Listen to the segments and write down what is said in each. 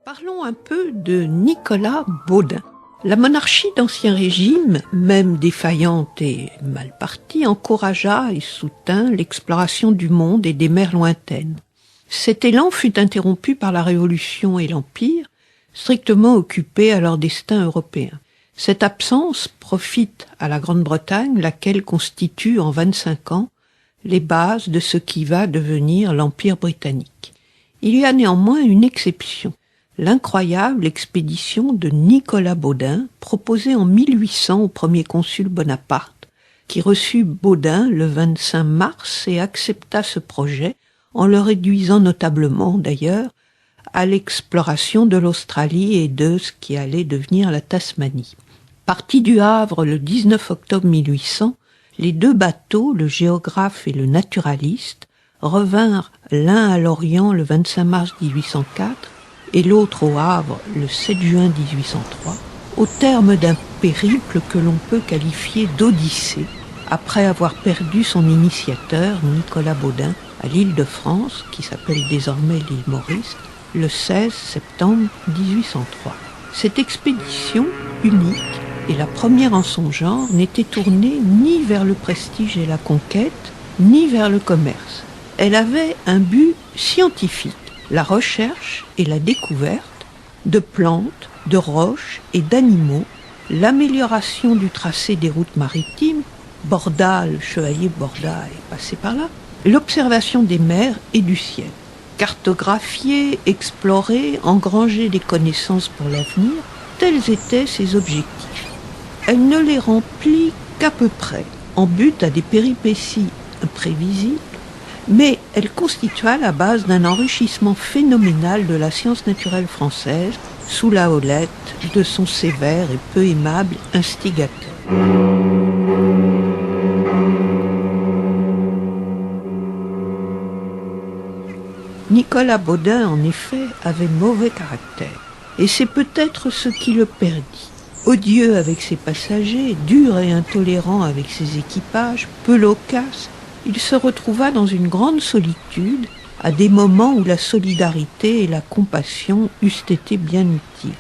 Parlons un peu de Nicolas Baudin. La monarchie d'Ancien Régime, même défaillante et mal partie, encouragea et soutint l'exploration du monde et des mers lointaines. Cet élan fut interrompu par la Révolution et l'Empire, strictement occupés à leur destin européen. Cette absence profite à la Grande-Bretagne, laquelle constitue en 25 ans les bases de ce qui va devenir l'Empire britannique. Il y a néanmoins une exception. L'incroyable expédition de Nicolas Baudin, proposée en 1800 au premier consul Bonaparte, qui reçut Baudin le 25 mars et accepta ce projet, en le réduisant notablement d'ailleurs à l'exploration de l'Australie et de ce qui allait devenir la Tasmanie. Partis du Havre le 19 octobre 1800, les deux bateaux, le géographe et le naturaliste, revinrent l'un à Lorient le 25 mars 1804 et l'autre au Havre le 7 juin 1803, au terme d'un périple que l'on peut qualifier d'odyssée, après avoir perdu son initiateur, Nicolas Baudin, à l'île de France, qui s'appelle désormais l'île Maurice, le 16 septembre 1803. Cette expédition unique et la première en son genre n'était tournée ni vers le prestige et la conquête, ni vers le commerce. Elle avait un but scientifique, la recherche et la découverte de plantes, de roches et d'animaux, l'amélioration du tracé des routes maritimes, Borda, le chevalier Borda est passé par là, l'observation des mers et du ciel. Cartographier, explorer, engranger des connaissances pour l'avenir, tels étaient ses objectifs. Elle ne les remplit qu'à peu près, en but à des péripéties imprévisibles, mais elle constitua la base d'un enrichissement phénoménal de la science naturelle française sous la houlette de son sévère et peu aimable instigateur. Nicolas Baudin, en effet, avait mauvais caractère, et c'est peut-être ce qui le perdit. Odieux avec ses passagers, dur et intolérant avec ses équipages, peu loquace, il se retrouva dans une grande solitude, à des moments où la solidarité et la compassion eussent été bien utiles.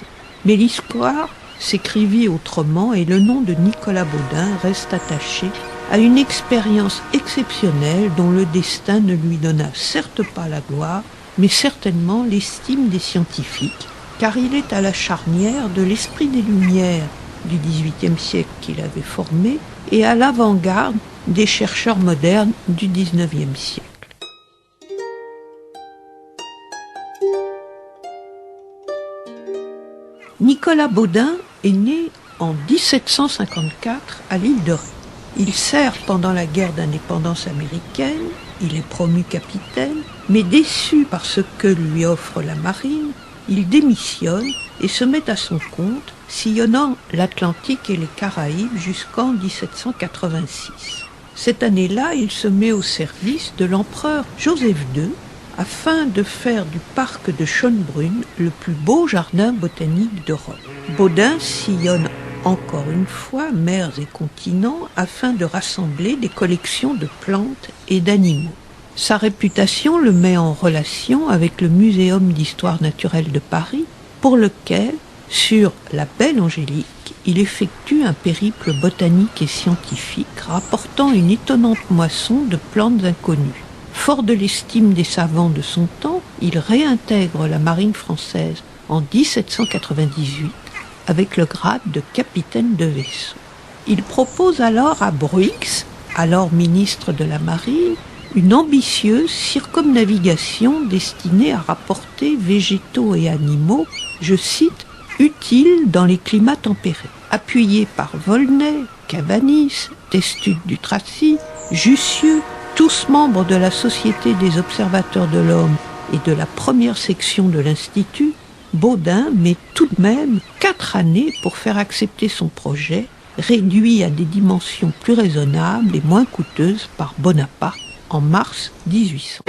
Mais l'histoire s'écrivit autrement et le nom de Nicolas Baudin reste attaché à une expérience exceptionnelle dont le destin ne lui donna certes pas la gloire, mais certainement l'estime des scientifiques, car il est à la charnière de l'esprit des Lumières du XVIIIe siècle qu'il avait formé et à l'avant-garde des chercheurs modernes du XIXe siècle. Nicolas Baudin est né en 1754 à l'île de Ré. Il sert pendant la guerre d'indépendance américaine, il est promu capitaine, mais déçu par ce que lui offre la marine, il démissionne et se met à son compte, sillonnant l'Atlantique et les Caraïbes jusqu'en 1786. Cette année-là, il se met au service de l'empereur Joseph II afin de faire du parc de Schönbrunn le plus beau jardin botanique d'Europe. Baudin sillonne encore une fois mers et continents afin de rassembler des collections de plantes et d'animaux. Sa réputation le met en relation avec le Muséum d'histoire naturelle de Paris, pour lequel, sur la Belle Angélique, il effectue un périple botanique et scientifique rapportant une étonnante moisson de plantes inconnues. Fort de l'estime des savants de son temps, il réintègre la marine française en 1798 avec le grade de capitaine de vaisseau. Il propose alors à Bruix, alors ministre de la Marine, une ambitieuse circumnavigation destinée à rapporter végétaux et animaux, je cite, utiles dans les climats tempérés. Appuyé par Volney, Cabanis, Testude du Tracy, Jussieu, tous membres de la Société des observateurs de l'homme et de la première section de l'Institut, Baudin met tout de même 4 années pour faire accepter son projet, réduit à des dimensions plus raisonnables et moins coûteuses par Bonaparte en mars 1800.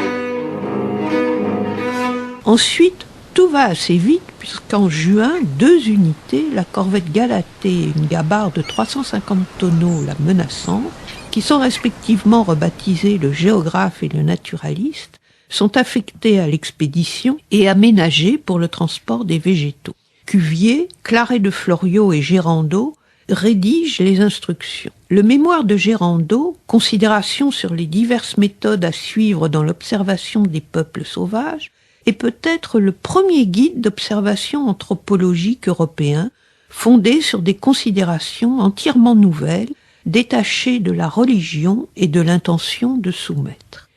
Ensuite, tout va assez vite puisqu'en juin, 2 unités, la corvette Galatée et une gabarre de 350 tonneaux la menaçante, qui sont respectivement rebaptisés le géographe et le naturaliste, sont affectés à l'expédition et aménagés pour le transport des végétaux. Cuvier, Claret de Floriot et Gérando rédigent les instructions. Le mémoire de Gérando, Considérations sur les diverses méthodes à suivre dans l'observation des peuples sauvages, est peut-être le premier guide d'observation anthropologique européen, fondé sur des considérations entièrement nouvelles, détachées de la religion et de l'intention de soumettre.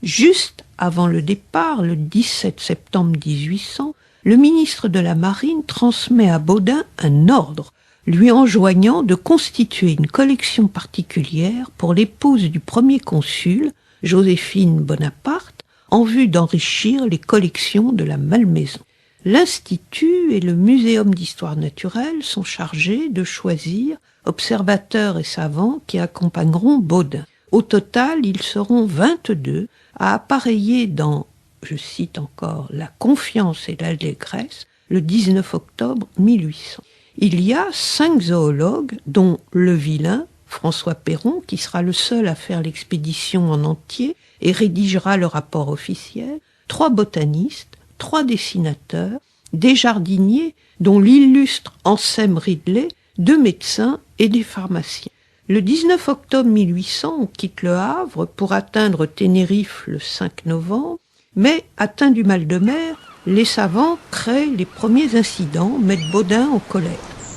Juste avant le départ, le 17 septembre 1800, le ministre de la Marine transmet à Baudin un ordre lui enjoignant de constituer une collection particulière pour l'épouse du premier consul, Joséphine Bonaparte, en vue d'enrichir les collections de la Malmaison. L'Institut et le Muséum d'histoire naturelle sont chargés de choisir observateurs et savants qui accompagneront Baudin. Au total, ils seront 22 à appareiller dans, je cite encore, la confiance et l'allégresse, le 19 octobre 1800. Il y a 5 zoologues, dont le vilain, François Perron, qui sera le seul à faire l'expédition en entier et rédigera le rapport officiel, 3 botanistes, 3 dessinateurs, des jardiniers, dont l'illustre Anselme Ridley, 2 médecins et des pharmaciens. Le 19 octobre 1800, on quitte le Havre pour atteindre Tenerife le 5 novembre, mais atteints du mal de mer, les savants créent les premiers incidents, mettent Baudin en colère.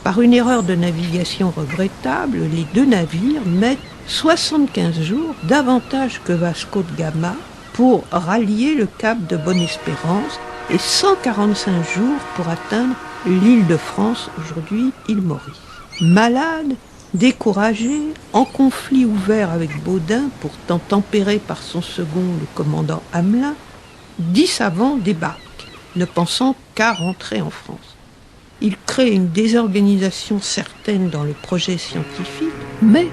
Par une erreur de navigation regrettable, les 2 navires mettent 75 jours, davantage que Vasco de Gama, pour rallier le cap de Bonne-Espérance et 145 jours pour atteindre l'île de France, aujourd'hui île Maurice. Malade, découragé, en conflit ouvert avec Baudin, pourtant tempéré par son second, le commandant Hamelin, 10 savants débarquent, ne pensant qu'à rentrer en France. Il crée une désorganisation certaine dans le projet scientifique, mais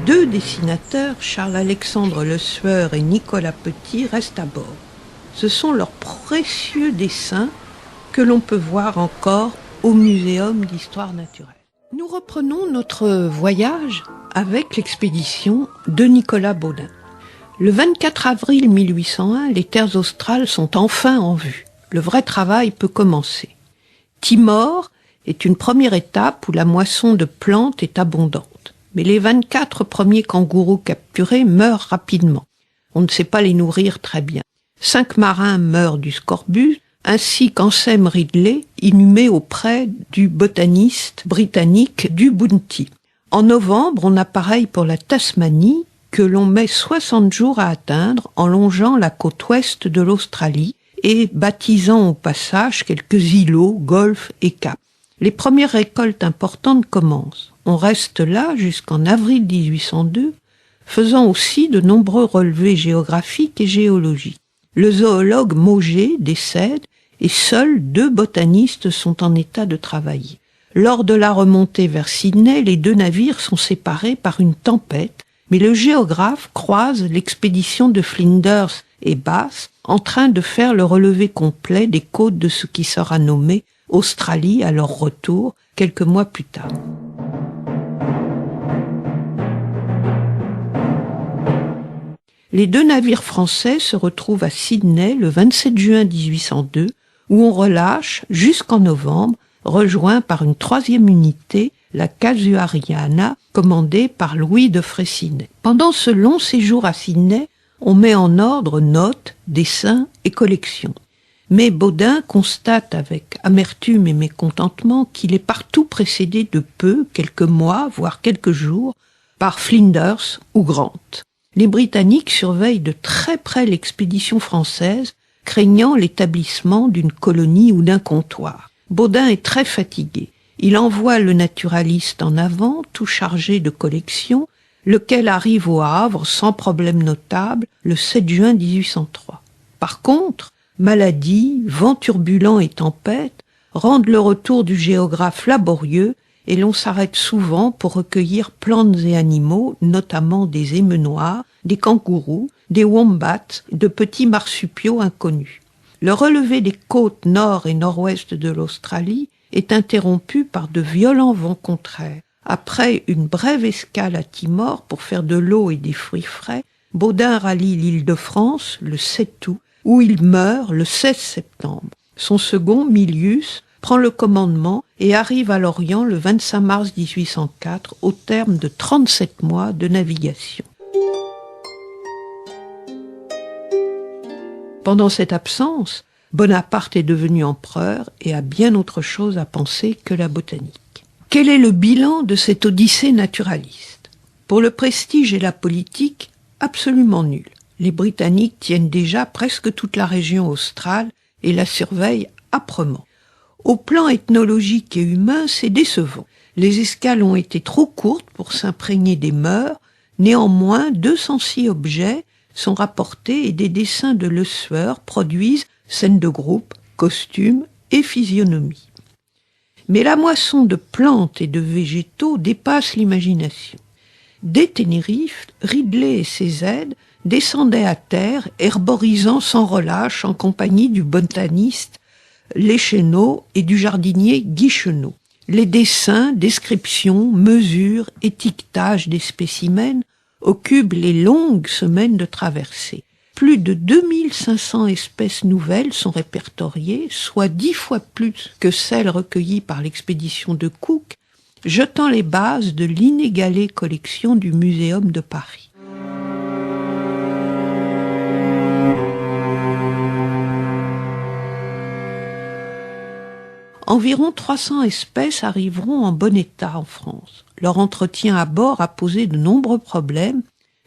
2 dessinateurs, Charles-Alexandre Le Sueur et Nicolas Petit, restent à bord. Ce sont leurs précieux dessins que l'on peut voir encore au Muséum d'histoire naturelle. Nous reprenons notre voyage avec l'expédition de Nicolas Baudin. Le 24 avril 1801, les terres australes sont enfin en vue. Le vrai travail peut commencer. Timor est une première étape où la moisson de plantes est abondante. Mais les 24 premiers kangourous capturés meurent rapidement. On ne sait pas les nourrir très bien. 5 marins meurent du scorbut, ainsi qu'Anselme Ridley, inhumé auprès du botaniste britannique du Bounty. En novembre, on appareille pour la Tasmanie, que l'on met 60 jours à atteindre en longeant la côte ouest de l'Australie et baptisant au passage quelques îlots, golfs et caps. Les premières récoltes importantes commencent. On reste là jusqu'en avril 1802, faisant aussi de nombreux relevés géographiques et géologiques. Le zoologue Mauger décède et seuls 2 botanistes sont en état de travailler. Lors de la remontée vers Sydney, les 2 navires sont séparés par une tempête, mais le géographe croise l'expédition de Flinders et Bass en train de faire le relevé complet des côtes de ce qui sera nommé Australie à leur retour quelques mois plus tard. Les 2 navires français se retrouvent à Sydney le 27 juin 1802, où on relâche jusqu'en novembre, rejoint par une 3e unité, la Casuariana, commandée par Louis de Freycinet. Pendant ce long séjour à Sydney, on met en ordre notes, dessins et collections. Mais Baudin constate avec amertume et mécontentement qu'il est partout précédé de peu, quelques mois, voire quelques jours, par Flinders ou Grant. Les Britanniques surveillent de très près l'expédition française, craignant l'établissement d'une colonie ou d'un comptoir. Baudin est très fatigué. Il envoie le naturaliste en avant, tout chargé de collections, lequel arrive au Havre sans problème notable le 7 juin 1803. Par contre, maladie, vent turbulent et tempête rendent le retour du géographe laborieux et l'on s'arrête souvent pour recueillir plantes et animaux, notamment des émeus noirs, des kangourous, des wombats, de petits marsupiaux inconnus. Le relevé des côtes nord et nord-ouest de l'Australie est interrompu par de violents vents contraires. Après une brève escale à Timor pour faire de l'eau et des fruits frais, Baudin rallie l'Île-de-France le 7 août, où il meurt le 16 septembre. Son second, Milius, prend le commandement et arrive à Lorient le 25 mars 1804, au terme de 37 mois de navigation. Pendant cette absence, Bonaparte est devenu empereur et a bien autre chose à penser que la botanique. Quel est le bilan de cette odyssée naturaliste? Pour le prestige et la politique, absolument nul. Les Britanniques tiennent déjà presque toute la région australe et la surveillent âprement. Au plan ethnologique et humain, c'est décevant. Les escales ont été trop courtes pour s'imprégner des mœurs. Néanmoins, 206 objets sont rapportés et des dessins de Lesueur produisent scènes de groupe, costumes et physionomie. Mais la moisson de plantes et de végétaux dépasse l'imagination. Dès Tenerife, Ridley et ses aides descendaient à terre, herborisant sans relâche en compagnie du botaniste Leschenault et du jardinier Guicheneau. Les dessins, descriptions, mesures, étiquetages des spécimens occupent les longues semaines de traversée. Plus de 2500 espèces nouvelles sont répertoriées, soit 10 fois plus que celles recueillies par l'expédition de Cook, jetant les bases de l'inégalée collection du Muséum de Paris. Environ 300 espèces arriveront en bon état en France. Leur entretien à bord a posé de nombreux problèmes,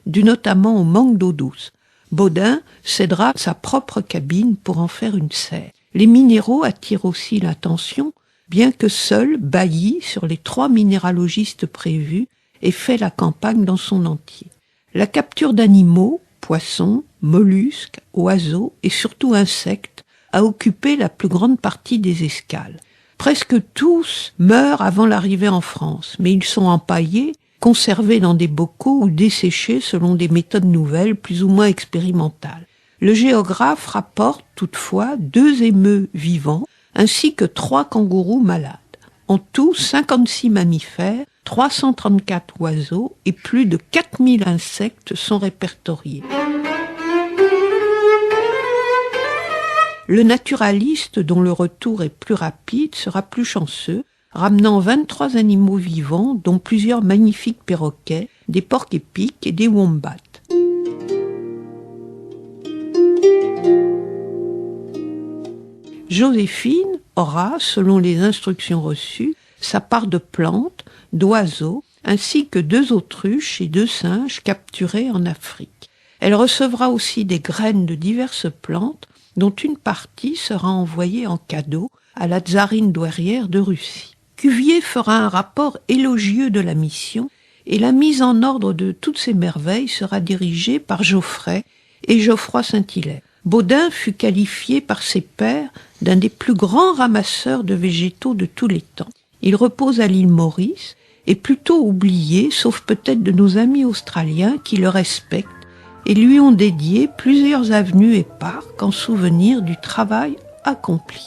dus notamment au manque d'eau douce. Baudin cédera sa propre cabine pour en faire une serre. Les minéraux attirent aussi l'attention, bien que seul Bailly, sur les 3 minéralogistes prévus, ait fait la campagne dans son entier. La capture d'animaux, poissons, mollusques, oiseaux et surtout insectes a occupé la plus grande partie des escales. Presque tous meurent avant l'arrivée en France, mais ils sont empaillés, conservés dans des bocaux ou desséchés selon des méthodes nouvelles plus ou moins expérimentales. Le géographe rapporte toutefois 2 émeus vivants ainsi que 3 kangourous malades. En tout, 56 mammifères, 334 oiseaux et plus de 4000 insectes sont répertoriés. Le naturaliste, dont le retour est plus rapide, sera plus chanceux, ramenant 23 animaux vivants, dont plusieurs magnifiques perroquets, des porcs-épics et des wombats. Joséphine aura, selon les instructions reçues, sa part de plantes, d'oiseaux, ainsi que 2 autruches et 2 singes capturés en Afrique. Elle recevra aussi des graines de diverses plantes, dont une partie sera envoyée en cadeau à la tsarine douairière de Russie. Cuvier fera un rapport élogieux de la mission et la mise en ordre de toutes ces merveilles sera dirigée par Geoffrey et Geoffroy Saint-Hilaire. Baudin fut qualifié par ses pairs d'un des plus grands ramasseurs de végétaux de tous les temps. Il repose à l'île Maurice, est plutôt oublié, sauf peut-être de nos amis australiens qui le respectent et lui ont dédié plusieurs avenues et parcs en souvenir du travail accompli.